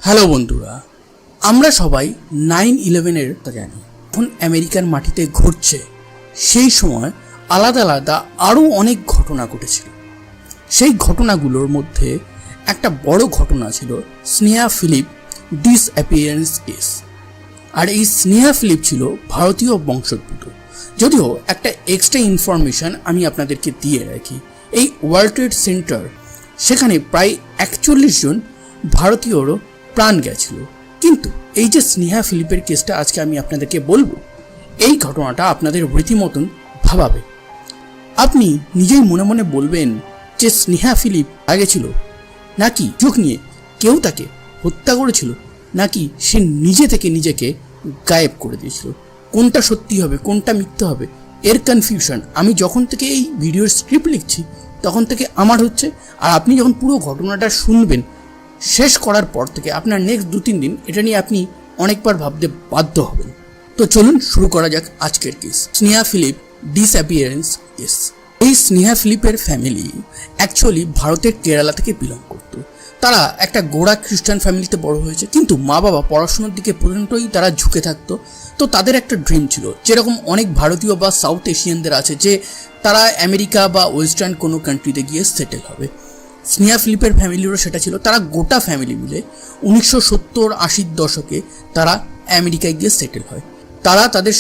Hello বন্ধুরা, আমরা সবাই 9/11-এর তা জানি। এখন আমেরিকার মাটিতে ঘটছে, সেই সময় আলাদা আলাদা আরও অনেক ঘটনা ঘটেছিল। সেই ঘটনাগুলোর মধ্যে একটা বড় ঘটনা ছিল স্নেহা ফিলিপ ডিসঅ্যাপিয়ারেন্স কেস। আর এই স্নেহা ফিলিপ ছিল ভারতীয় বংশোদ্ভূত। যদিও একটা এক্সট্রা ইনফরমেশন আমি আপনাদেরকে দিয়ে রাখি, এই ওয়ার্ল্ড ট্রেড সেন্টার সেখানে প্রায় 41 জন ভারতীয়রও প্রাণ গেছিল। কিন্তু এই যে স্নেহা ফিলিপের কেসটা আজকে আমি আপনাদেরকে বলবো, এই ঘটনাটা আপনাদের রীতিমতন ভাবাবে। আপনি নিজেই মনে মনে বলবেন যে স্নেহা ফিলিপ আগে ছিল, নাকি যুগ নিয়ে কেউ তাকে হত্যা করেছিল, নাকি সে নিজে থেকে নিজেকে গায়েব করে দিয়েছিল। কোনটা সত্যি হবে কোনটা মিথ্যে হবে এর কনফিউশন আমি যখন থেকে এই ভিডিওর স্ক্রিপ্ট লিখছি তখন থেকে আমার হচ্ছে। আর আপনি যখন পুরো ঘটনাটা শুনবেন শেষ করার পর থেকে আপনার নেক্সট 2-3 দিন এটা নিয়ে আপনি অনেকবার ভাবতে বাধ্য হবেন। তো চলুন শুরু করা যাক আজকের case, Sneha Philip disappearance case. এই স্নেহা ফিলিপের ফ্যামিলি অ্যাকচুয়ালি ভারতের কেরালা থেকে বিলং করত। তারা একটা গোড়া খ্রিস্টান ফ্যামিলিতে বড় হয়েছে, কিন্তু মা বাবা পড়াশোনার দিকে পর্যন্তই তারা ঝুঁকে থাকতো। তো তাদের একটা ড্রিম ছিল, যেরকম অনেক ভারতীয় বা সাউথ এশিয়ানদের আছে, যে তারা আমেরিকা বা ওয়েস্টার্ন কোনো কান্ট্রিতে গিয়ে সেটেল হবে। স্নেহা ফিলিপের ফ্যামিলিরও সেটা ছিল। তারা গোটা ফ্যামিলি মিলে 1970-80 দশকে তারা আমেরিকায় গিয়ে সেটেল হয়। তারা তাদের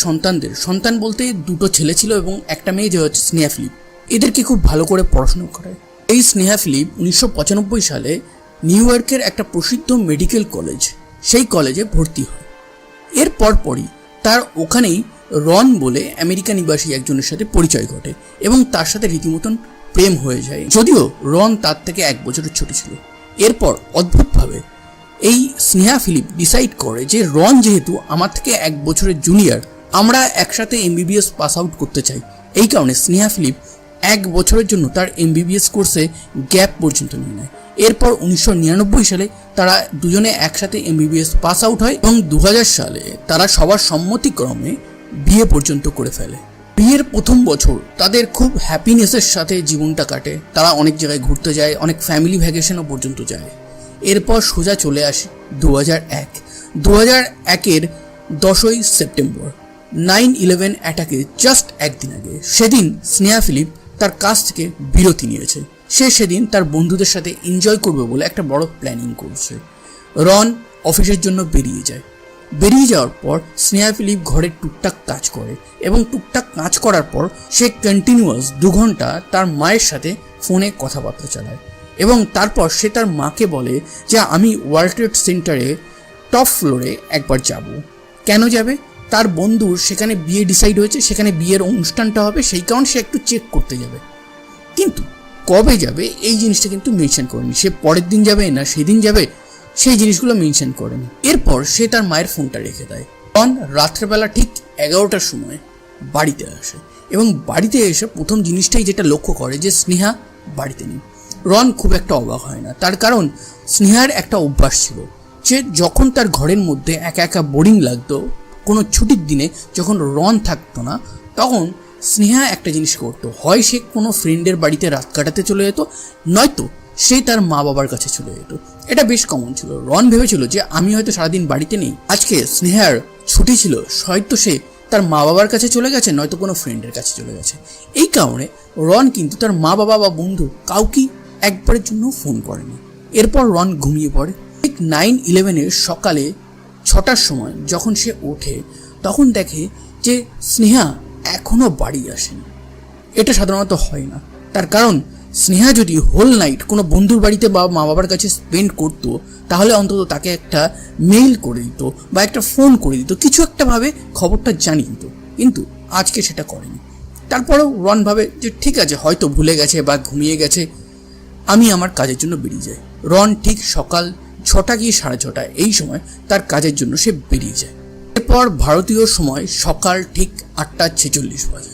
সন্তান বলতে 2টো ছেলে ছিল এবং একটা মেয়ে, যে হচ্ছে স্নেহা ফিলিপ, এদেরকে খুব ভালো করে পড়াশোনা করায়। এই স্নেহা ফিলিপ 1995 সালে নিউ ইয়র্কের একটা প্রসিদ্ধ মেডিকেল কলেজ, সেই কলেজে ভর্তি হয়। এর পরপরই তার ওখানেই রন বলে আমেরিকা নিবাসী একজনের সাথে পরিচয় ঘটে এবং তার সাথে রীতিমতন প্রেম হয়ে যায়, যদিও রন তার থেকে 1 বছরের ছোট ছিল। এরপর অদ্ভুতভাবে এই স্নেহা ফিলিপ ডিসাইড করে যে রন যেহেতু আমার থেকে 1 বছরের জুনিয়র, আমরা একসাথে MBBS পাস আউট করতে চাই। এই কারণে স্নেহা ফিলিপ 1 বছরের জন্য তার MBBS কোর্সে গ্যাপ পর্যন্ত নিয়ে নেয়। এরপর 1999 সালে তারা দুজনে একসাথে MBBS পাস আউট হয় এবং 2000 সালে তারা সবার সম্মতিক্রমে বিয়ে পর্যন্ত করে ফেলে। বিয়ের প্রথম বছর তাদের খুব হ্যাপিনেসের সাথে জীবনটা কাটে। তারা অনেক জায়গায় ঘুরতে যায়, অনেক ফ্যামিলি ভ্যাকেশনও পর্যন্ত যায়। এরপর সোজা চলে আসে 2001-এর 10ই সেপ্টেম্বর, 9/11 অ্যাটাকে জাস্ট একদিন আগে। সেদিন স্নেহা ফিলিপ তার কাজ থেকে বিরতি নিয়েছে। সে সেদিন তার বন্ধুদের সাথে এনজয় করবে বলে একটা বড় প্ল্যানিং করছে। রন অফিসের জন্য বেরিয়ে যাওয়ার পর স্নেহা ফিলিপ ঘরের টুকটাক কাজ করে এবং টুকটাক কাজ করার পর সে কন্টিনিউয়াস 2 ঘন্টা তার মায়ের সাথে ফোনে কথাবার্তা চালায় এবং তারপর সে তার মাকে বলে যে আমি ওয়ার্ল্ড ট্রেড সেন্টারে টপ ফ্লোরে একবার যাব। কেন যাবে? তার বন্ধুর সেখানে বিয়ে ডিসাইড হয়েছে, সেখানে বিয়ের অনুষ্ঠানটা হবে, সেই কারণে সে একটু চেক করতে যাবে। কিন্তু কবে যাবে এই জিনিসটা কিন্তু মেনশন করেনি। সে পরের দিন যাবে না সেদিন যাবে, সেই জিনিসগুলো মেনশন করেনি। এরপর সে তার মায়ের ফোনটা রেখে দেয়। রন রাত্রেবেলা ঠিক 11টার সময় বাড়িতে আসে এবং বাড়িতে এসে প্রথম জিনিসটাই যেটা লক্ষ্য করে যে স্নেহা বাড়িতে নেই। রন খুব একটা অবাক হয় না, তার কারণ স্নেহার একটা অভ্যাস ছিল যে যখন তার ঘরের মধ্যে একা একা বোরিং লাগতো, কোনো ছুটির দিনে যখন রন থাকতো না, তখন স্নেহা একটা জিনিস করতো, হয় সে কোনো ফ্রেন্ডের বাড়িতে রাত কাটাতে চলে যেত, নয়তো সে তার মা বাবার কাছে চলে যেত। এটা বেশ কমন ছিল। রন ভেবেছিল যে আমি হয়তো সারাদিন বাড়িতে নেই, আজকে স্নেহার ছুটি ছিল, হয়তো সে তার মা বাবার কাছে চলে গেছে, নয়তো কোনো ফ্রেন্ডের কাছে চলে গেছে। এই কারণে রন কিন্তু তার মা বাবা বা বন্ধু কাউকেই একবারের জন্য ফোন করেনি। এরপর রন ঘুমিয়ে পড়ে। ঠিক 9/11-এর সকালে 6টার সময় যখন সে ওঠে তখন দেখে যে স্নেহা এখনও বাড়ি আসেনি। এটা সাধারণত হয় না, তার কারণ স্নেহা যদি হোল নাইট কোনো বন্ধুর বাড়িতে বা মা বাবার কাছে স্পেন্ড করতো তাহলে অন্তত তাকে একটা মেইল করে দিত বা একটা ফোন করে দিত, কিছু একটা ভাবে খবরটা জানিয়ে দিত। কিন্তু আজকে সেটা করেনি। তারপরেও রন ভাবে যে ঠিক আছে, হয়তো ভুলে গেছে বা ঘুমিয়ে গেছে, আমি আমার কাজের জন্য বেরিয়ে যাই। রন ঠিক সকাল 6টা কি 6:30 এই সময় তার কাজের জন্য সে বেরিয়ে যায়। এরপর ভারতীয় সময় সকাল ঠিক 8:46 বাজে,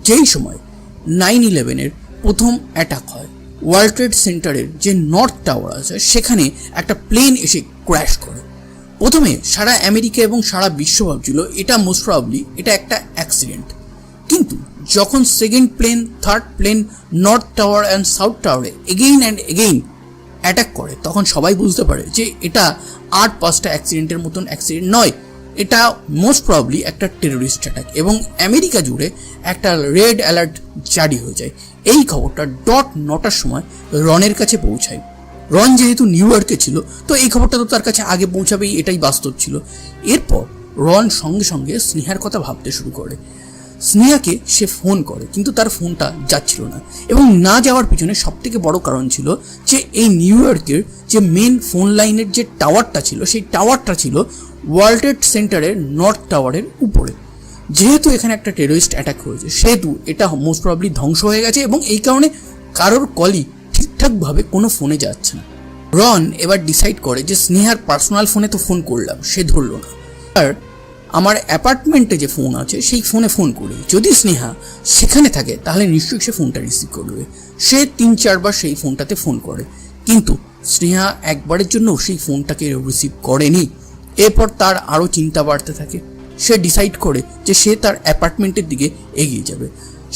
যেই সময় 9/11-এর প্রথম অ্যাটাক হয়। ওয়ার্ল্ড ট্রেড সেন্টারের যে নর্থ টাওয়ার আছে সেখানে একটা প্লেন এসে ক্র্যাশ করে। প্রথমে সারা আমেরিকা এবং সারা বিশ্ব ভাবছিল এটা মোস্ট প্রবাবলি এটা একটা অ্যাক্সিডেন্ট, কিন্তু যখন second plane, third plane north tower and south টাওয়ারে এগেইন অ্যান্ড এগেইন অ্যাটাক করে, তখন সবাই বুঝতে পারে যে এটা 8-5টা অ্যাক্সিডেন্টের মতন অ্যাক্সিডেন্ট নয়, এটা মোস্ট প্রবাবলি একটা টেরোরিস্ট অ্যাটাক। এবং আমেরিকা জুড়ে একটা রেড অ্যালার্ট জারি হয়ে যায়। এই খবরটা 9টার সময় রনের কাছে পৌঁছায়। রন যেহেতু নিউ ইয়র্কে ছিল, তো এই খবরটা তো তার কাছে আগে পৌঁছাবেই, এটাই বাস্তব ছিল। এরপর রন সঙ্গে সঙ্গে স্নেহার কথা ভাবতে শুরু করে। স্নেহাকে সে ফোন করে, কিন্তু তার ফোনটা যাচ্ছিল না। এবং না যাওয়ার পিছনে সবথেকে বড় কারণ ছিল যে এই নিউ ইয়র্কের যে মেন ফোন লাইনের যে টাওয়ারটা ছিল, সেই টাওয়ারটা ছিল ওয়ার্ল্ড ট্রেড সেন্টারের নর্থ টাওয়ারের উপরে। যেহেতু এখানে একটা টেরোরিস্ট অ্যাটাক হয়েছে, সেহেতু এটা মোস্ট প্রবাবলি ধ্বংস হয়ে গেছে, এবং এই কারণে কারোর কলই ঠিকঠাকভাবে কোনো ফোনে যাচ্ছে না। রন এবার ডিসাইড করে যে স্নেহার পার্সোনাল ফোনে তো ফোন করলাম, সে ধরলো না, আর আমার অ্যাপার্টমেন্টে যে ফোন আছে সেই ফোনে ফোন করি, যদি স্নেহা সেখানে থাকে তাহলে নিশ্চয়ই সে ফোনটা রিসিভ করবে। সে 3-4 বার সেই ফোনটাতে ফোন করে, কিন্তু স্নেহা একবারের জন্য সেই ফোনটাকে রিসিভ করেনি। এরপর তার আরও চিন্তা বাড়তে থাকে। সে ডিসাইড করে যে সে তার অ্যাপার্টমেন্টের দিকে এগিয়ে যাবে।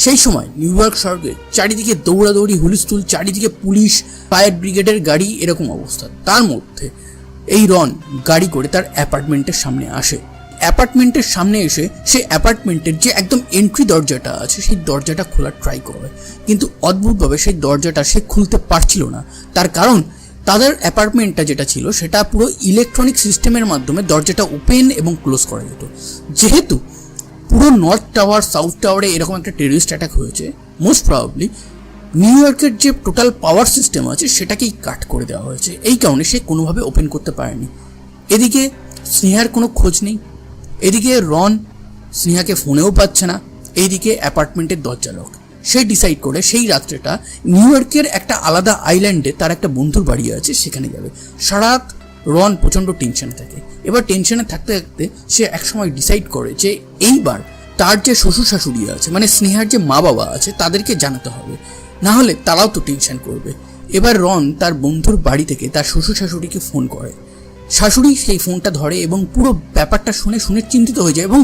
সেই সময় নিউ ইয়র্ক শহরে চারিদিকে দৌড়াদৌড়ি, হুলস্থুল, চারিদিকে পুলিশ, ফায়ার ব্রিগেডের গাড়ি, এরকম অবস্থা। তার মধ্যে এই রন গাড়ি করে তার অ্যাপার্টমেন্টের সামনে আসে। অ্যাপার্টমেন্টের সামনে এসে সে অ্যাপার্টমেন্টের যে একদম এন্ট্রি দরজাটা আছে সেই দরজাটা খোলার ট্রাই করে, কিন্তু অদ্ভুতভাবে সেই দরজাটা সে খুলতে পারছিল না। তার কারণ তাদের অ্যাপার্টমেন্টটা যেটা ছিল সেটা পুরো ইলেকট্রনিক সিস্টেমের মাধ্যমে দরজাটা ওপেন এবং ক্লোজ করা যেত। যেহেতু পুরো নর্থ টাওয়ার, সাউথ টাওয়ারে এরকম একটা টেররিস্ট অ্যাটাক হয়েছে, মোস্ট প্রবাবলি নিউ ইয়র্কের যে টোটাল পাওয়ার সিস্টেম আছে সেটাকেই কাট করে দেওয়া হয়েছে। এই কারণে সে কোনোভাবে ওপেন করতে পারেনি। এদিকে স্নেহার কোনো খোঁজ নেই, এদিকে রন স্নেহাকে ফোনেও পাচ্ছে না, এইদিকে অ্যাপার্টমেন্টের দরজা লক। সে ডিসাইড করে সেই রাত্রেটা নিউ ইয়র্কের একটা আলাদা আইল্যান্ডে তার একটা বন্ধুর বাড়ি আছে, সেখানে যাবে। সারা রাত রন প্রচণ্ড টেনশনে থাকে। এবার টেনশনে থাকতে থাকতে সে একসময় ডিসাইড করে যে এইবার তার যে শ্বশুর শাশুড়ি আছে, মানে স্নেহার যে মা বাবা আছে, তাদেরকে জানাতে হবে, না হলে তারাও তো টেনশন করবে। এবার রন তার বন্ধুর বাড়ি থেকে তার শ্বশুর শাশুড়িকে ফোন করে। শাশুড়ি সেই ফোনটা ধরে এবং পুরো ব্যাপারটা শুনে চিন্তিত হয়ে যায়, এবং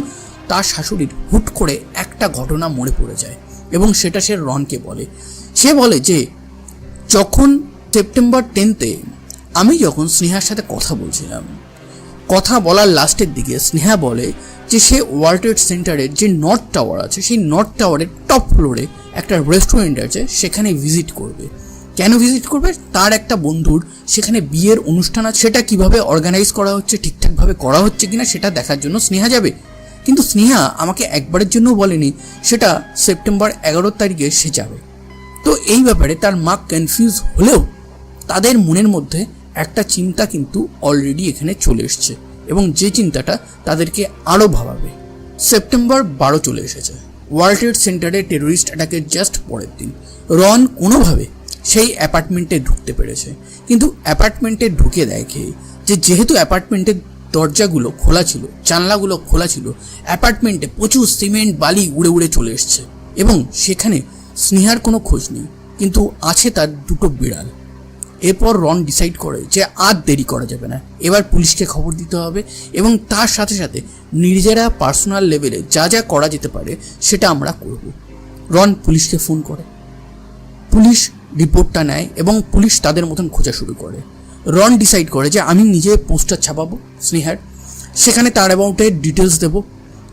তার শাশুড়ির হুট করে একটা ঘটনা মনে পড়ে যায়, এবং সেটা সে রনকে বলে। সে বলে যে যখন সেপ্টেম্বর 10 আমি যখন স্নেহার সাথে কথা বলছিলাম, কথা বলার লাস্টের দিকে স্নেহা বলে যে সে ওয়ার্ল্ড ট্রেড সেন্টারের যে নর্থ টাওয়ার আছে সেই নর্থ টাওয়ারের টপ ফ্লোরে একটা রেস্টুরেন্ট আছে, সেখানে ভিজিট করবে। কেন ভিজিট করবে? তার একটা বন্ধুর সেখানে বিয়ের অনুষ্ঠান আছে, সেটা কিভাবে অর্গানাইজ করা হচ্ছে, ঠিকঠাকভাবে করা হচ্ছে কিনা সেটা দেখার জন্য স্নেহা যাবে। কিন্তু স্নেহা আমাকে একবারের জন্যও বলেনি সেটা সেপ্টেম্বর 11 তারিখে সে যাবে। তো এই ব্যাপারে তার মা কনফিউজ হলেও তাদের মনের মধ্যে একটা চিন্তা কিন্তু অলরেডি এখানে চলে এসছে, এবং যে চিন্তাটা তাদেরকে আরও ভাবাবে। সেপ্টেম্বর 12 চলে এসেছে, ওয়ার্ল্ড ট্রেড সেন্টারে টেরোরিস্ট অ্যাটাকের জাস্ট পরের দিন। রন কোনোভাবে সেই অ্যাপার্টমেন্টে ঢুকতে পেরেছে, কিন্তু অ্যাপার্টমেন্টে ঢুকে দেখে যে যেহেতু অ্যাপার্টমেন্টের দরজাগুলো খোলা ছিল, জানলাগুলো খোলা ছিল, অ্যাপার্টমেন্টে প্রচুর সিমেন্ট বালি উড়ে উড়ে চলে এসছে, এবং সেখানে স্নেহার কোনো খোঁজ নেই, কিন্তু আছে তার 2টো বিড়াল। এরপর রন ডিসাইড করে যে আর দেরি করা যাবে না, এবার পুলিশকে খবর দিতে হবে, এবং তার সাথে সাথে নিজেরা পার্সোনাল লেভেলে যা যা করা যেতে পারে সেটা আমরা করব। রন পুলিশকে ফোন করে, পুলিশ রিপোর্টটা নেয় এবং পুলিশ তাদের মতন খোঁজা শুরু করে। রন ডিসাইড করে যে আমি নিজে পোস্টার ছাপাবো স্নেহার, সেখানে তার অ্যাবাউটে ডিটেলস দেবো,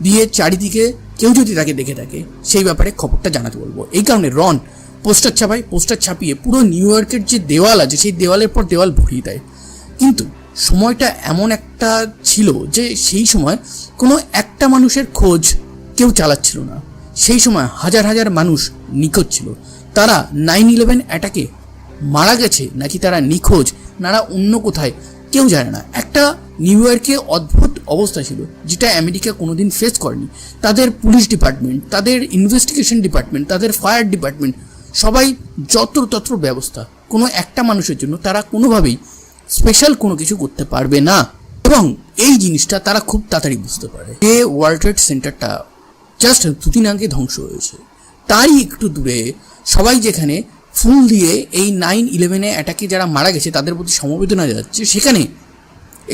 দিয়ে চারিদিকে কেউ যদি তাকে দেখে থাকে সেই ব্যাপারে খবরটা জানাতে বলবো। এই কারণে রন পোস্টার ছাপায়, পোস্টার ছাপিয়ে পুরো নিউ ইয়র্কের যে দেওয়াল আছে সেই দেওয়ালের পর দেওয়াল ভরিয়ে দেয়। কিন্তু সময়টা এমন একটা ছিল যে সেই সময় কোনো একটা মানুষের খোঁজ কেউ চালাচ্ছিল না। সেই সময় হাজার হাজার মানুষ নিখোঁজ ছিল। তারা 9/11 অ্যাটাকে মারা গেছে নাকি তারা নিখোঁজ, নারা অন্য কোথায়, কেউ জানে না। একটা নিউ ইয়র্কে অদ্ভুত অবস্থা ছিল যেটা আমেরিকা কোনোদিন ফেস করেনি। তাদের পুলিশ ডিপার্টমেন্ট, তাদের ইনভেস্টিগেশন ডিপার্টমেন্ট, তাদের ফায়ার ডিপার্টমেন্ট, সবাই যত্র ব্যবস্থা, কোনো একটা মানুষের জন্য তারা কোনোভাবেই স্পেশাল কোনো কিছু করতে পারবে না। এবং এই জিনিসটা তারা খুব তাড়াতাড়ি বুঝতে পারে যে ওয়ার্ল্ড ট্রেড সেন্টারটা জাস্ট 2 দিন আগে ধ্বংস হয়েছে। তারই একটু দূরে সবাই যেখানে ফুল দিয়ে এই 9/11 অ্যাটাকে যারা মারা গেছে তাদের প্রতি সমবেদনা জানাচ্ছে, সেখানে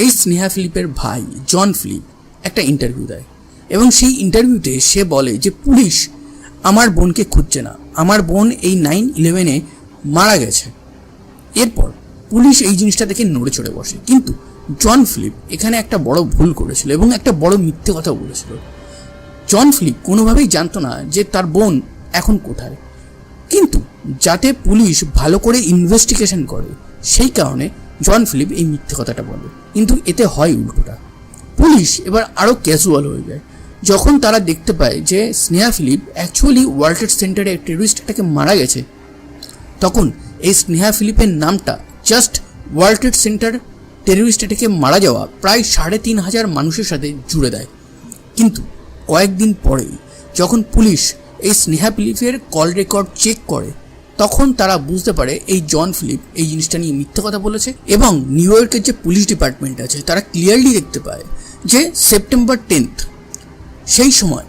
এই স্নেহা ফিলিপের ভাই জন ফিলিপ একটা ইন্টারভিউ দেয়, এবং সেই ইন্টারভিউতে সে বলে যে পুলিশ আমার বোনকে খুঁজছে না, আমার বোন এই 9/11 মারা গেছে। এরপর পুলিশ এই জিনিসটা দেখে নড়ে চড়ে বসে। কিন্তু জন ফিলিপ এখানে একটা বড় ভুল করেছিল এবং একটা বড় মিথ্যে কথা বলেছিল। জন ফিলিপ কোনোভাবেই জানতো না যে তার বোন এখন কোথায়, কিন্তু যাতে পুলিশ ভালো করে ইনভেস্টিগেশন করে সেই কারণে জন ফিলিপ এই মিথ্যে কথাটা বলে। কিন্তু এতে হয় উল্টোটা। পুলিশ এবার আরও ক্যাজুয়াল হয়ে যায় যখন তারা দেখতে পায় যে Sneha Philip actually world trade সেন্টারে টেররিস্টটাকে মারা গেছে। তখন এই স্নেহা ফিলিপের নামটা just world trade centre terrorist অ্যাটাকে মারা যাওয়া প্রায় 3,500 মানুষের সাথে জুড়ে দেয়। কিন্তু কয়েকদিন পরেই যখন পুলিশ এই স্নেহা ফিলিপের কল রেকর্ড চেক করে তখন তারা বুঝতে পারে এই জন ফিলিপ এই জিনিসটা নিয়ে মিথ্যে কথা বলেছে। এবং নিউ ইয়র্কের যে পুলিশ ডিপার্টমেন্ট আছে তারা ক্লিয়ারলি দেখতে পায় যে সেপ্টেম্বর 10 সেই সময়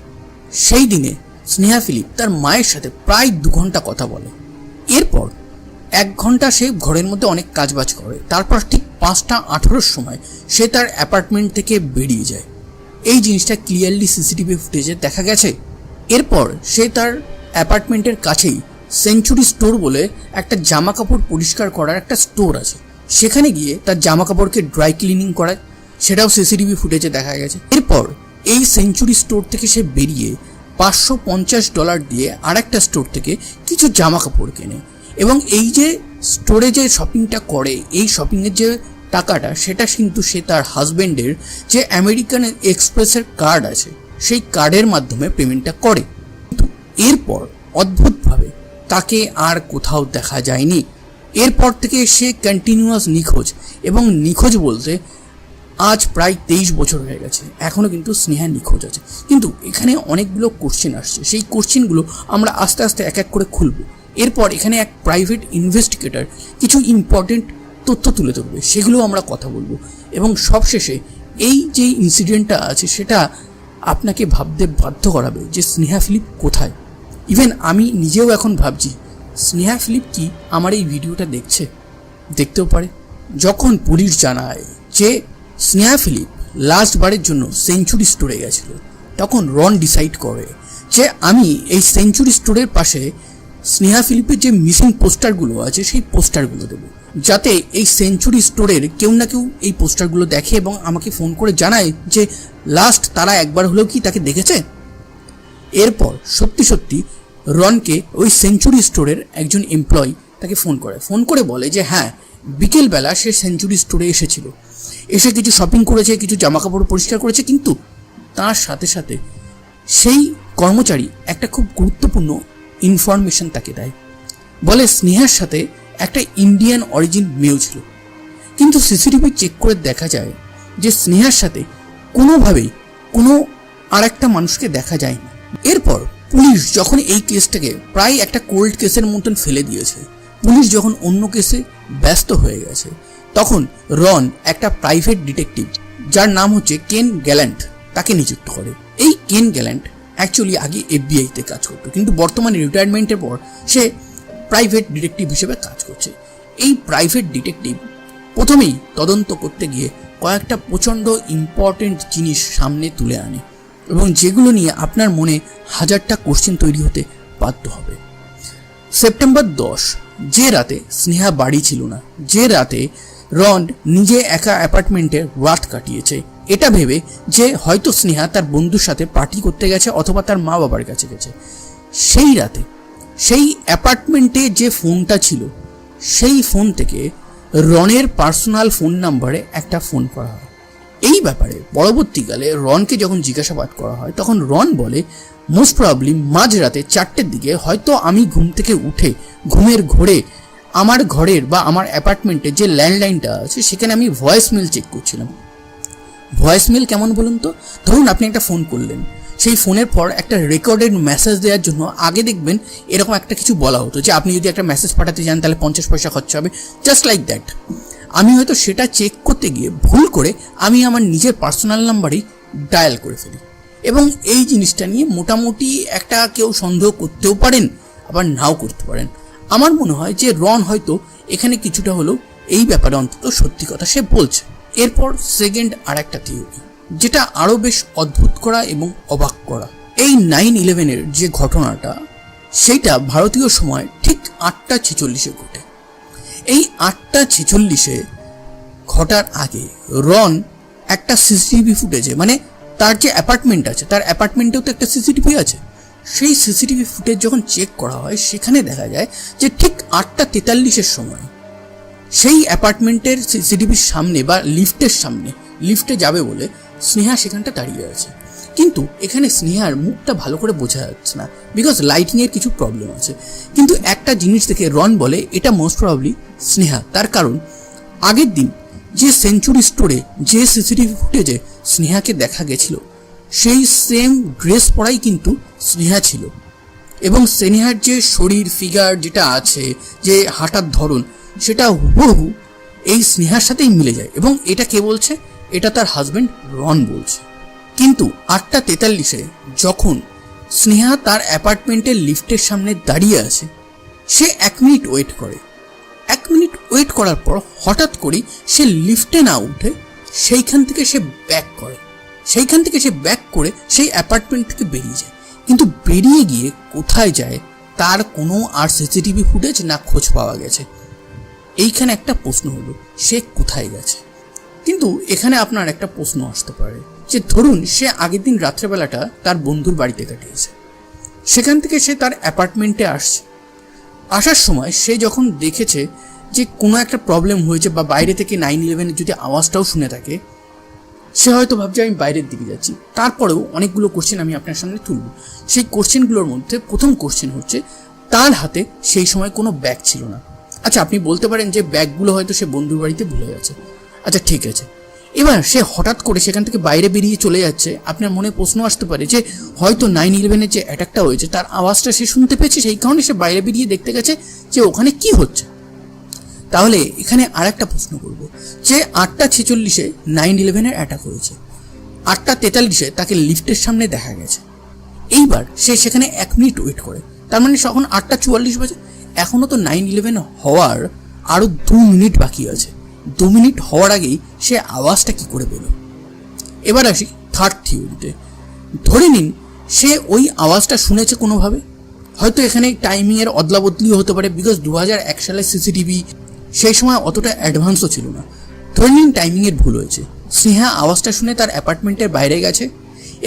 সেই দিনে স্নেহা ফিলিপ তার মায়ের সাথে প্রায় 2 ঘন্টা কথা বলে। এরপর 1 ঘন্টা সে ঘরের মধ্যে অনেক কাজবাজ করে, তারপর ঠিক 5:18 সময় সে তার অ্যাপার্টমেন্ট থেকে বেরিয়ে যায়। এই জিনিসটা ক্লিয়ারলি সিসিটিভি ফুটেজে দেখা গেছে। এরপর সে তার অ্যাপার্টমেন্টের কাছেই সেঞ্চুরি স্টোর বলে একটা জামা কাপড় পরিষ্কার করার একটা স্টোর আছে, সেখানে গিয়ে তার জামা কাপড়কে ড্রাই ক্লিনিং করায়, সেটাও সিসিটিভি ফুটেজে দেখা গেছে। এরপর এই সেঞ্চুরি স্টোর থেকে সে বেরিয়ে $550 দিয়ে আরেকটা স্টোর থেকে কিছু জামা কাপড় কেনে এবং এই যে স্টোরে যে শপিংটা করে এই শপিংয়ের যে টাকাটা সেটা কিন্তু সে তার হাজব্যান্ডের যে আমেরিকান এক্সপ্রেসের কার্ড আছে সেই কার্ডের মাধ্যমে পেমেন্টটা করে। কিন্তু এরপর অদ্ভুতভাবে তাকে আর কোথাও দেখা যায়নি। এরপর থেকে সে কন্টিনিউয়াস নিখোঁজ, এবং নিখোঁজ বলতে আজ প্রায় 23 বছর হয়ে গেছে, এখনও কিন্তু স্নেহা নিখোঁজ আছে। কিন্তু এখানে অনেকগুলো কোশ্চেন আসছে, সেই কোশ্চেনগুলো আমরা আস্তে আস্তে এক এক করে খুলব। এরপর এখানে এক প্রাইভেট ইনভেস্টিগেটর কিছু ইম্পর্টেন্ট তথ্য তুলে ধরবে, সেগুলো আমরা কথা বলবো। এবং সবশেষে এই যে ইনসিডেন্টটা আছে সেটা আপনাকে ভাবতে বাধ্য করাবে যে স্নেহা ফিলিপ কোথায়। ইভেন আমি নিজেও এখন ভাবছি স্নেহা ফিলিপ কি আমার এই ভিডিওটা দেখছে, দেখতেও পারে। যখন পুলিশ জানায় যে স্নেহা ফিলিপ লাস্ট বারের জন্য সেঞ্চুরি স্টোরে গেছিল, তখন রন ডিসাইড করে যে আমি এই সেঞ্চুরি স্টোরের পাশে স্নেহা ফিলিপের যে মিসিং পোস্টারগুলো আছে সেই পোস্টারগুলো দেবো, যাতে এই সেঞ্চুরি স্টোরের কেউ না কেউ এই পোস্টারগুলো দেখে এবং আমাকে ফোন করে জানায় যে লাস্ট তারা একবার হলেও কি তাকে দেখেছে। এরপর সত্যি সত্যি রনকে ওই সেঞ্চুরি স্টোরের একজন এমপ্লয়ি তাকে ফোন করে বলে যে হ্যাঁ, বিকেলবেলা সে সেঞ্চুরি স্টোরে এসেছিল, এসে কিছু শপিং করেছে, কিছু জামাকাপড় পরিষ্কার করেছে। কিন্তু তার সাথে সাথে সেই কর্মচারী একটা খুব গুরুত্বপূর্ণ ইনফরমেশন তাকে দেয়, বলে স্নেহার সাথে একটা ইন্ডিয়ান অরিজিন মেয়েও ছিল। কিন্তু সিসিটিভি চেক করে দেখা যায় যে স্নেহার সাথে কোনোভাবেই কোনো আর একটা মানুষকে দেখা যায়নি। এরপর পুলিশ যখন এই কেসটাকে প্রায় একটা কোল্ড কেসের মতন ফেলে দিয়েছে, পুলিশ যখন অন্য কেসে ব্যস্ত হয়ে গেছে, তখন রন একটা প্রাইভেট ডিটেকটিভ যার নাম হচ্ছে কেন গ্যালান্ট তাকে নিযুক্ত করে। এই কেন গ্যালান্ট অ্যাকচুয়ালি আগে FBI-তে কাজ করতো, কিন্তু বর্তমানে রিটায়ারমেন্টের পর সে প্রাইভেট ডিটেকটিভ হিসেবে কাজ করছে। এই প্রাইভেট ডিটেকটিভ প্রথমেই তদন্ত করতে গিয়ে কয়েকটা প্রচণ্ড ইম্পর্টেন্ট জিনিস সামনে তুলে আনে, এবং যেগুলো নিয়ে আপনার মনে 1000টা কোশ্চেন তৈরি হতে বাধ্য হবে। সেপ্টেম্বর 10, যে রাতে স্নেহা বাড়ি ছিল না, যে রাতে রন নিজে একা অ্যাপার্টমেন্টে রাত কাটিয়েছে, এটা ভেবে যে হয়তো স্নেহা তার বন্ধুর সাথে পার্টি করতে গেছে অথবা তার মা বাবার কাছে গেছে, সেই রাতে সেই অ্যাপার্টমেন্টে যে ফোনটা ছিল সেই ফোন থেকে রনের পার্সোনাল ফোন নাম্বারে একটা ফোন করা হয়। এই ব্যাপারে পরবর্তীকালে রনকে যখন জিজ্ঞাসাবাদ করা হয় তখন রন বলে মোস্ট প্রবাবলি মাঝরাতে 4টের দিকে হয়তো আমি ঘুম থেকে উঠে ঘুমের ঘোরে আমার ঘরের বা আমার অ্যাপার্টমেন্টে যে ল্যান্ডলাইনটা আছে সেখানে আমি ভয়েসমেল চেক করছিলাম। ভয়েসমেল কেমন বলুন তো? ধরুন আপনি একটা ফোন করলেন, সেই ফোনের পর একটা রেকর্ডেড মেসেজ দেওয়ার জন্য আগে দেখবেন এরকম একটা কিছু বলা হতো যে আপনি যদি একটা মেসেজ পাঠাতে চান তাহলে 50 পয়সা খরচা হবে, জাস্ট লাইক দ্যাট। আমি হয়তো সেটা চেক করতে গিয়ে ভুল করে আমি আমার নিজের পার্সোনাল নাম্বারই ডায়াল করে ফেলি, এবং এই জিনিসটা নিয়ে মোটামুটি একটা কেউ সন্দেহ করতেও পারেন আবার নাও করতে পারেন। আমার মনে হয় যে রন হয়তো এখানে কিছুটা হলেও এই ব্যাপারে অন্তত সত্যি কথা সে বলছে। এরপর সেকেন্ড আর একটা থিওরি, যেটা আরও বেশ অদ্ভুত করা এবং অবাক করা। এই 9/11-এর যে ঘটনাটা সেইটা ভারতীয় সময় ঠিক 8টা 46-এ ঘটে। এই 8:46 ঘটার আগে রন একটা সিসিটিভি ফুটেজে, মানে তার যে অ্যাপার্টমেন্ট আছে তার অ্যাপার্টমেন্টেও তো একটা সিসিটিভি আছে, সেই সিসিটিভি ফুটেজ যখন চেক করা হয় সেখানে দেখা যায় যে ঠিক 8:43 সময় সেই অ্যাপার্টমেন্টের সিসিটিভির সামনে বা লিফটের সামনে, লিফটে যাবে বলে স্নেহা সেখানটা দাঁড়িয়ে আছে। কিন্তু এখানে স্নেহার মুখটা ভালো করে বোঝা যাচ্ছে না, বিকজ লাইটিংয়ের কিছু প্রবলেম আছে। কিন্তু একটা জিনিস দেখে রন বলে এটা মোস্ট প্রবাবলি স্নেহা, তার কারণ আগের দিন যে সেঞ্চুরি স্টোরে যে সিসিটিভি ফুটেজে স্নেহাকে দেখা গেছিল সেই সেম ড্রেস পরাই কিন্তু স্নেহা ছিল, এবং স্নেহার যে শরীর ফিগার যেটা আছে, যে হাঁটার ধরন, সেটা হুবহু এই স্নেহার সাথেই মিলে যায়। এবং এটা কে বলছে? এটা তার হাজবেন্ড রন বলছে। কিন্তু 8:43 যখন স্নেহা তার অ্যাপার্টমেন্টের লিফটের সামনে দাঁড়িয়ে আছে, সে 1 মিনিট ওয়েট করে। 1 মিনিট ওয়েট করার পর হঠাৎ করেই সে লিফটে না উঠে সেইখান থেকে সে ব্যাক করে সেই অ্যাপার্টমেন্ট থেকে বেরিয়ে যায়। কিন্তু বেরিয়ে গিয়ে কোথায় যায় তার কোনো আর সিসিটিভি ফুটেজ না খোঁজ পাওয়া গেছে। এইখানে একটা প্রশ্ন হলো, সে কোথায় গেছে? কিন্তু এখানে আপনার একটা প্রশ্ন আসতে পারে যে ধরুন সে আগের দিন রাত্রেবেলাটা তার বন্ধুর বাড়িতে কাটিয়েছে, সেখান থেকে সে তার অ্যাপার্টমেন্টে আসছে। আসার সময় সে যখন দেখেছে যে কোনো একটা প্রবলেম হয়েছে বা বাইরে থেকে 9/11 যদি আওয়াজটাও শুনে থাকে, সে হয়তো ভাবছে আমি বাইরের দিকে যাচ্ছি। তারপরেও অনেকগুলো কোশ্চেন আমি আপনার সামনে তুলব। সেই কোশ্চেনগুলোর মধ্যে প্রথম কোশ্চেন হচ্ছে তার হাতে সেই সময় কোনো ব্যাগ ছিল না। আচ্ছা, আপনি বলতে পারেন যে ব্যাগগুলো হয়তো সে বন্ধুর বাড়িতে ভুলে গেছে। আচ্ছা ঠিক আছে, এবার সে হঠাৎ করে সেখান থেকে বাইরে বেরিয়ে চলে যাচ্ছে। আপনার মনে প্রশ্ন আসতে পারে যে হয়তো 9/11 যে অ্যাটাকটা হয়েছে তার আওয়াজটা সে শুনতে পেয়েছে, সেই কারণে সে বাইরে বেরিয়ে দেখতে গেছে যে ওখানে কি হচ্ছে। তাহলে এখানে আর একটা প্রশ্ন করব যে 8:46 9/11 অ্যাটাক হয়েছে, 8:43 তাকে লিফটের সামনে দেখা গেছে। এইবার সে সেখানে 1 মিনিট ওয়েট করে, তার মানে তখন 8:44 বাজে। এখনও তো 9/11 হওয়ার আরও 2 মিনিট বাকি আছে। 2 মিনিট হওয়ার আগেই সে আওয়াজটা কি করে পেল? এবার আসি থার্ড থিওরিতে। ধরে নিন সে ওই আওয়াজটা শুনেছে কোনোভাবে, হয়তো এখানে টাইমিংয়ের অদলা বদলিও হতে পারে, বিকজ 2001 সালের সিসিটিভি সেই সময় অতটা অ্যাডভান্সও ছিল না। ধরে নিন টাইমিংয়ের ভুল হয়েছে, স্নেহা আওয়াজটা শুনে তার অ্যাপার্টমেন্টের বাইরে গেছে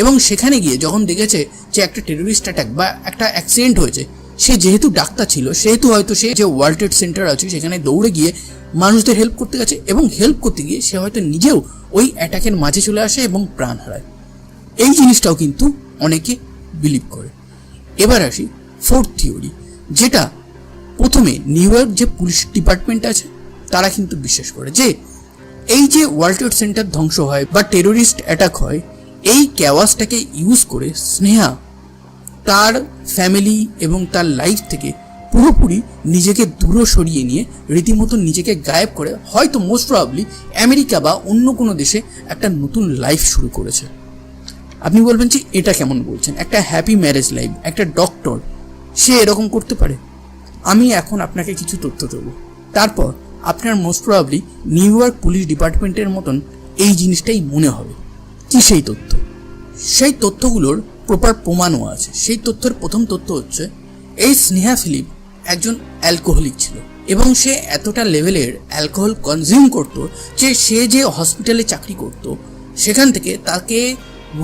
এবং সেখানে গিয়ে যখন দেখেছে যে একটা টেররিস্ট অ্যাটাক বা একটা অ্যাক্সিডেন্ট হয়েছে, সে যেহেতু ডাক্তার ছিল সেহেতু হয়তো সে যে ওয়ার্ল্ড ট্রেড সেন্টার আছে সেখানে দৌড়ে গিয়ে মানুষদের হেল্প করতে গেছে, এবং হেল্প করতে গিয়ে সে হয়তো নিজেও ওই অ্যাটাকের মাঝে চলে আসে এবং প্রাণ হারায়। এই জিনিসটাও কিন্তু অনেকে বিলিভ করে। এবার আসি ফোর্থ থিওরি, যেটা প্রথমে নিউ ইয়র্ক যে পুলিশ ডিপার্টমেন্ট আছে তারা কিন্তু বিশ্বাস করে যে এই যে ওয়ার্ল্ড ট্রেড সেন্টার ধ্বংস হয় বা টেরোরিস্ট অ্যাটাক হয়, এই ক্যাওয়াসটাকে ইউজ করে স্নেহা তার ফ্যামিলি এবং তার লাইফ থেকে পুরোপুরি নিজেকে দূরে সরিয়ে নিয়ে রীতিমতো নিজেকে গায়েব করে হয়তো মোস্ট প্রবাবলি আমেরিকা বা অন্য কোনো দেশে একটা নতুন লাইফ শুরু করেছে। আপনি বলবেন যে এটা কেমন বলছেন? একটা হ্যাপি ম্যারেজ লাইফ, একটা ডক্টর, সে এরকম করতে পারে? আমি এখন আপনাকে কিছু তথ্য দেবো, তারপর আপনার most probably new York police ডিপার্টমেন্টের মতন এই জিনিসটাই মনে হবে। কি সেই তথ্য? সেই তথ্যগুলোর প্রপার প্রমাণও আছে। সেই তথ্যের প্রথম তথ্য হচ্ছে এই স্নেহা ফিলিপ একজন অ্যালকোহলিক ছিল এবং সে এতটা লেভেলের অ্যালকোহল কনজিউম করতো যে সে যে হসপিটালে চাকরি করত সেখান থেকে তাকে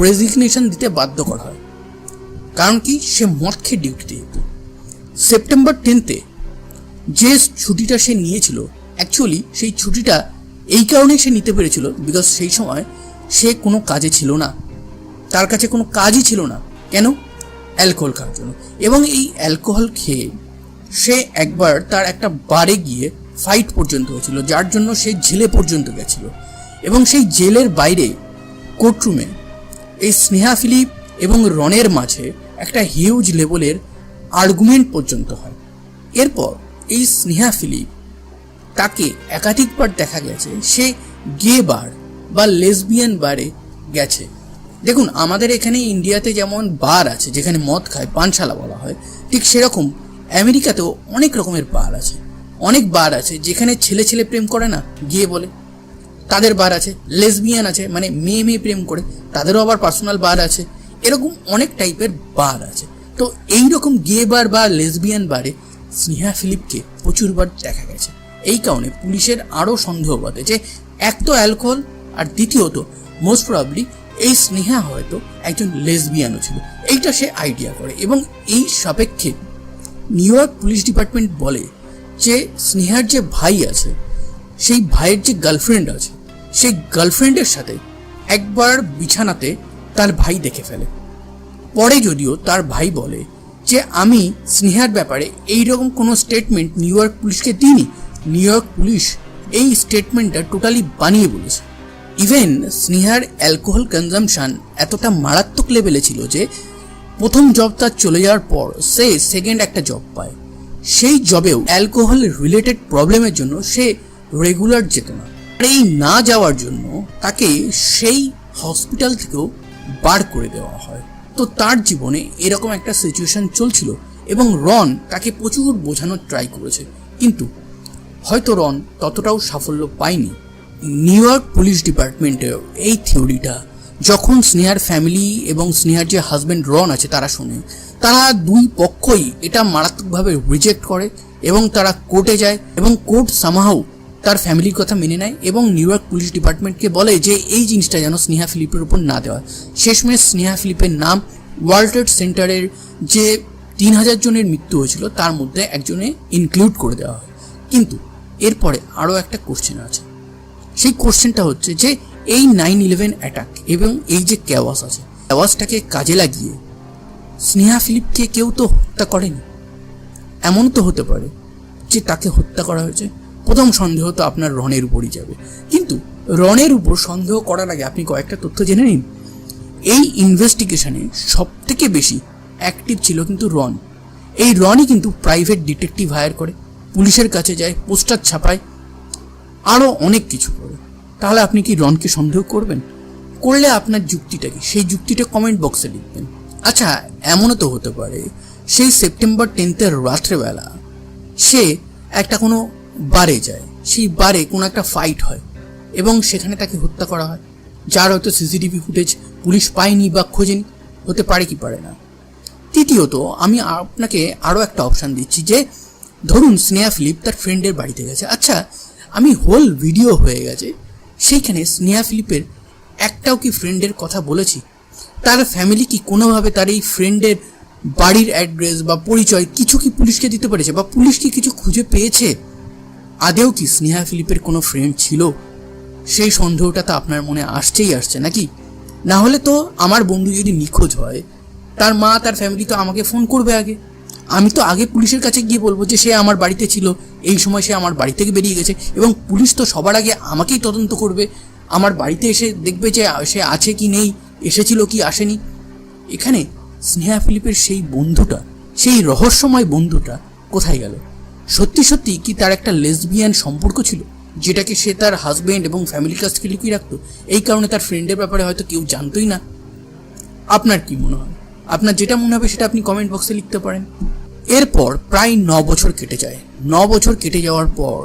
রেজিগনেশন দিতে বাধ্য করা হয়। কারণ কি? সে মদ খেয়ে ডিউটিতে যেত। সেপ্টেম্বর 10 যে ছুটিটা সে নিয়েছিল, অ্যাকচুয়ালি সেই ছুটিটা এই কারণেই সে নিতে পেরেছিল বিকজ সেই সময় সে কোনো কাজে ছিল না, তার কাছে কোনো কাজই ছিল না। কেন? অ্যালকোহল খাওয়ার জন্য। এবং এই অ্যালকোহল খেয়ে সে একবার তার একটা বারে গিয়ে ফাইট পর্যন্ত হয়েছিল, যার জন্য সে জেলে পর্যন্ত গেছিল। এবং সেই জেলের বাইরে কোর্টরুমে এই স্নেহা ফিলিপ এবং রনের মাঝে একটা হিউজ লেভেলের আর্গুমেন্ট পর্যন্ত হয়। এরপর এই স্নেহা ফিলিপ তাকে একাধিকবার দেখা গেছে সে গে বার বা লেসবিয়ান বারে গেছে। দেখুন, আমাদের এখানে ইন্ডিয়াতে যেমন বার আছে যেখানে মদ খায়, পানশালা বলা হয়, ঠিক সেরকম আমেরিকাতেও অনেক রকমের বার আছে। অনেক বার আছে যেখানে ছেলে ছেলে প্রেম করে না, গিয়ে বলে, তাদের বার আছে। লেসবিয়ান আছে, মানে মেয়ে মেয়ে প্রেম করে, তাদেরও আবার পার্সোনাল বার আছে। এরকম অনেক টাইপের বার আছে। তো এইরকম গে বার বা লেসবিয়ান বারে স্নেহা ফিলিপকে প্রচুরবার দেখা গেছে। এই কারণে পুলিশের আরও সন্দেহ বাঁধে যে এক তো অ্যালকোহল, আর দ্বিতীয়ত মোস্ট প্রবাবলি এই স্নেহা হয়তো একজন লেসবিয়ানও ছিল। এইটা সে আইডিয়া করে এবং এই সাপেক্ষে নিউ ইয়র্ক পুলিশ ডিপার্টমেন্ট বলে যে স্নেহার যে ভাই আছে, সেই ভাইয়ের যে গার্লফ্রেন্ড আছে, সেই গার্লফ্রেন্ডের সাথে একবার বিছানাতে তার ভাই দেখে ফেলে। পরে যদিও তার ভাই বলে যে আমি স্নেহার ব্যাপারে এইরকম কোনো স্টেটমেন্ট নিউ ইয়র্ক পুলিশকে দিইনি, নিউ ইয়র্ক পুলিশ এই স্টেটমেন্টটা টোটালি বানিয়ে বলেছে। ইভেন স্নেহার অ্যালকোহল কনজামশন এতটা মারাত্মক লেভেলে ছিল যে প্রথম জব তার চলে যাওয়ার পর সে সেকেন্ড একটা জব পায়। সেই জবেও অ্যালকোহল রিলেটেড প্রবলেমের জন্য সে রেগুলার যেত না, আর এই না যাওয়ার জন্য তাকে সেই হসপিটাল থেকেও বার করে দেওয়া হয়। তো তার জীবনে এরকম একটা সিচুয়েশন চলছিল এবং রন তাকে প্রচুর বোঝানোর ট্রাই করেছে, কিন্তু হয়তো রন ততটাও সাফল্য পায়নি। নিউ ইয়র্ক পুলিশ ডিপার্টমেন্টের এই থিওরিটা যখন স্নেহার ফ্যামিলি এবং স্নেহার যে হাজব্যান্ড রন আছে তারা শোনে, তারা দুই পক্ষই এটা মারাত্মকভাবে রিজেক্ট করে এবং তারা কোর্টে যায় এবং কোর্ট সামহাউ তার ফ্যামিলির কথা মেনে নেয় এবং নিউ ইয়র্ক পুলিশ ডিপার্টমেন্টকে বলে যে এই জিনিসটা যেন স্নেহা ফিলিপের উপর না দেওয়া। শেষমেশ স্নেহা ফিলিপের নাম ওয়ার্ল্ড ট্রেড সেন্টারের যে 3000 জনের মৃত্যু হয়েছিল তার মধ্যে একজনে ইনক্লুড করে দেওয়া হয়। কিন্তু এরপরে আরও একটা কোশ্চেন আছে, সেই কোশ্চেনটা হচ্ছে যে এই 9/11 অ্যাটাক এবং এই যে ক্যাওয়াস আছে, ক্যাওয়াসটাকে কাজে লাগিয়ে স্নেহা ফিলিপকে কেউ তো হত্যা করেনি। এমন তো হতে পারে যে তাকে হত্যা করা হয়েছে। প্রথম সন্দেহ তো আপনার রনের উপরই যাবে, কিন্তু রনের উপর সন্দেহ করার আগে আপনি কয়েকটা তথ্য জেনে নিন। এই ইনভেস্টিগেশনে সব থেকে বেশি অ্যাক্টিভ ছিল কিন্তু রন। এই রনই কিন্তু প্রাইভেট ডিটেকটিভ হায়ার করে, পুলিশের কাছে যায়, পোস্টার ছাপায়, আরও অনেক কিছু করে। তাহলে আপনি কি রনকে সন্দেহ করবেন? করলে আপনার যুক্তিটা কি, সেই যুক্তিটা কমেন্ট বক্সে লিখবেন। আচ্ছা, এমনও তো হতে পারে সেই সেপ্টেম্বর 10 রাত্রেবেলা সে একটা কোনো বারে যায়, সেই বারে কোনো একটা ফাইট হয় এবং সেখানে তাকে হত্যা করা হয়, যার হয়তো সিসিটিভি ফুটেজ পুলিশ পায়নি বা খোঁজেনি। হতে পারে কি পারে না। তৃতীয়ত আমি আপনাকে আরও একটা অপশান দিচ্ছি যে ধরুন স্নেহা ফিলিপ তার ফ্রেন্ডের বাড়িতে গেছে। আচ্ছা, আমি হোল ভিডিও হয়ে গেছে, সেইখানে স্নেহা ফিলিপের একটাও কি ফ্রেন্ডের কথা বলেছি? তার ফ্যামিলি কি কোনোভাবে তার এই ফ্রেন্ডের বাড়ির অ্যাড্রেস বা পরিচয় কিছু কি পুলিশকে দিতে পেরেছে, বা পুলিশ কি কিছু খুঁজে পেয়েছে? আদেও কি স্নেহা ফিলিপের কোনো ফ্রেন্ড ছিল? সেই সন্দেহটা তো আপনার মনে আসছে নাকি? না হলে তো আমার বন্ধু যদি নিখোঁজ হয়, তার মা তার ফ্যামিলি তো আমাকে ফোন করবে আগে, আমি তো আগে পুলিশের কাছে গিয়ে বলবো যে সে আমার বাড়িতে ছিল, এই সময় সে আমার বাড়ি থেকে বেরিয়ে গেছে, এবং পুলিশ তো সবার আগে আমাকেই তদন্ত করবে, আমার বাড়িতে এসে দেখবে যে সে আছে কি নেই, এসেছিল কি আসেনি। এখানে স্নেহা ফিলিপের সেই বন্ধুটা, সেই রহস্যময় বন্ধুটা কোথায় গেল? সত্যি সত্যি কি তার একটা লেসবিয়ান সম্পর্ক ছিল, যেটাকে সে তার হাজব্যান্ড এবং ফ্যামিলির কাছ থেকে লুকিয়ে রাখতো, এই কারণে তার ফ্রেন্ডের ব্যাপারে হয়তো কেউ জানতোই না? আপনার কি মনে হয়? আপনার যেটা মনে হবে সেটা আপনি কমেন্ট বক্সে লিখতে পারেন। এরপর প্রায় 9 বছর কেটে যায়। 9 বছর কেটে যাওয়ার পর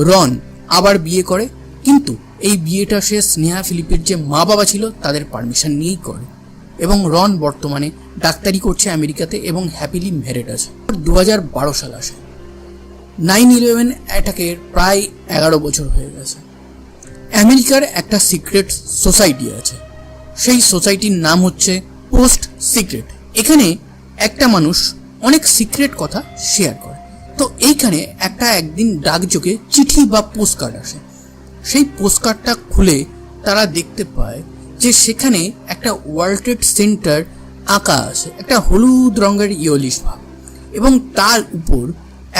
রন আবার বিয়ে করে, কিন্তু এই বিয়েটা সে স্নেহা ফিলিপের যে মা বাবা ছিল তাদের পারমিশন নিয়েই করে, এবং রন বর্তমানে ডাক্তারি করছে আমেরিকাতে এবং হ্যাপিলি ম্যারিড আছে। 2012 সাল আসে। 9/11 অ্যাটাকের প্রায় 11 বছর হয়ে গেছে। আমেরিকার একটা সিক্রেট সোসাইটি আছে, সেই সোসাইটির নাম হচ্ছে পোস্ট সিক্রেট। এখানে একটা মানুষ অনেক সিক্রেট কথা শেয়ার করে। তো এইখানে একদিন ডাকযোগে চিঠি বা পোস্টকার্ড আসে। সেই পোস্টকার্ডটা খুলে তারা দেখতে পায় যে সেখানে একটা ওয়ার্ল্ড ট্রেড সেন্টার আঁকা আছে, একটা হলুদ রঙের ইয়েলিশ ভাব, এবং তার উপর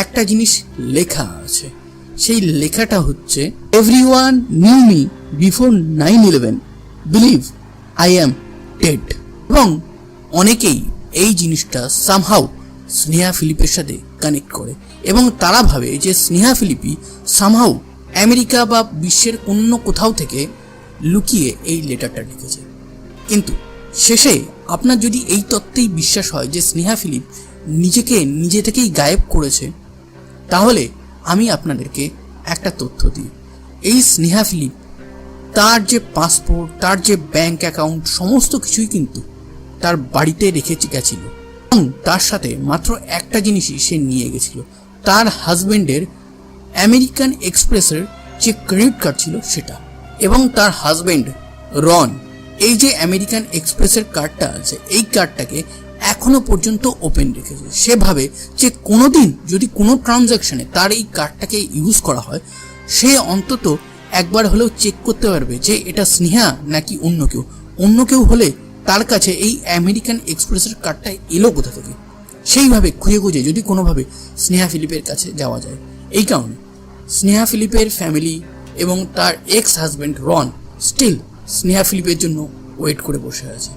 একটা জিনিস লেখা আছে। সেই লেখাটা হচ্ছে everyone new me before 9/11 believe I am dead. এবং অনেকেই এই জিনিসটা সামহাউ স্নেহা ফিলিপের সাথে কানেক্ট করে এবং তারা ভাবে যে স্নেহা ফিলিপই সামহাউ আমেরিকা বা বিশ্বের অন্য কোথাও থেকে লুকিয়ে এই লেটারটা লিখেছে। কিন্তু শেষে আপনার যদি এই তত্ত্বেই বিশ্বাস হয় যে স্নেহা ফিলিপ নিজেকে নিজে থেকেই গায়েব করেছে, তাহলে আমি আপনাদেরকে একটা তথ্য দিই। এই স্নেহা ফিলিপ তার যে পাসপোর্ট, তার যে ব্যাংক অ্যাকাউন্ট, সমস্ত কিছুই কিন্তু তার বাড়িতে রেখে গেছিল, এবং তার সাথে মাত্র একটা জিনিসই সে নিয়ে গেছিল, তার হাজব্যান্ডের আমেরিকান এক্সপ্রেসের যে ক্রেডিট কার্ড ছিল সেটা, এবং তার হাজবেন্ড রন এই যে আমেরিকান এক্সপ্রেসের কার্ডটা আছে এই কার্ডটাকে এখনো পর্যন্ত ওপেন রেখেছে। সে ভাবে যে কোনোদিন যদি কোনো ট্রানজ্যাকশনে তার এই কার্ডটাকে ইউজ করা হয়, সে অন্তত একবার হলেও চেক করতে পারবে যে এটা স্নেহা নাকি অন্য কেউ হলে তার কাছে এই আমেরিকান এক্সপ্রেসের কার্ডটা এলো কোথা থেকে। সেইভাবে খুঁজে যদি কোনোভাবে স্নেহা ফিলিপের কাছে যাওয়া যায়। এই কারণে স্নেহা ফিলিপের ফ্যামিলি এবং তার এক্স হাজব্যান্ড রন স্টিল স্নেহা ফিলিপের জন্য ওয়েট করে বসে আছে।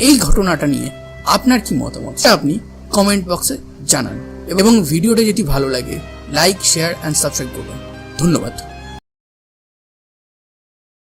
এই ঘটনাটা নিয়ে আপনার কি মতামত আপনি কমেন্ট বক্সে জানান, এবং ভিডিওটা যদি ভালো লাগে লাইক, শেয়ার অ্যান্ড সাবস্ক্রাইব করবেন। ধন্যবাদ।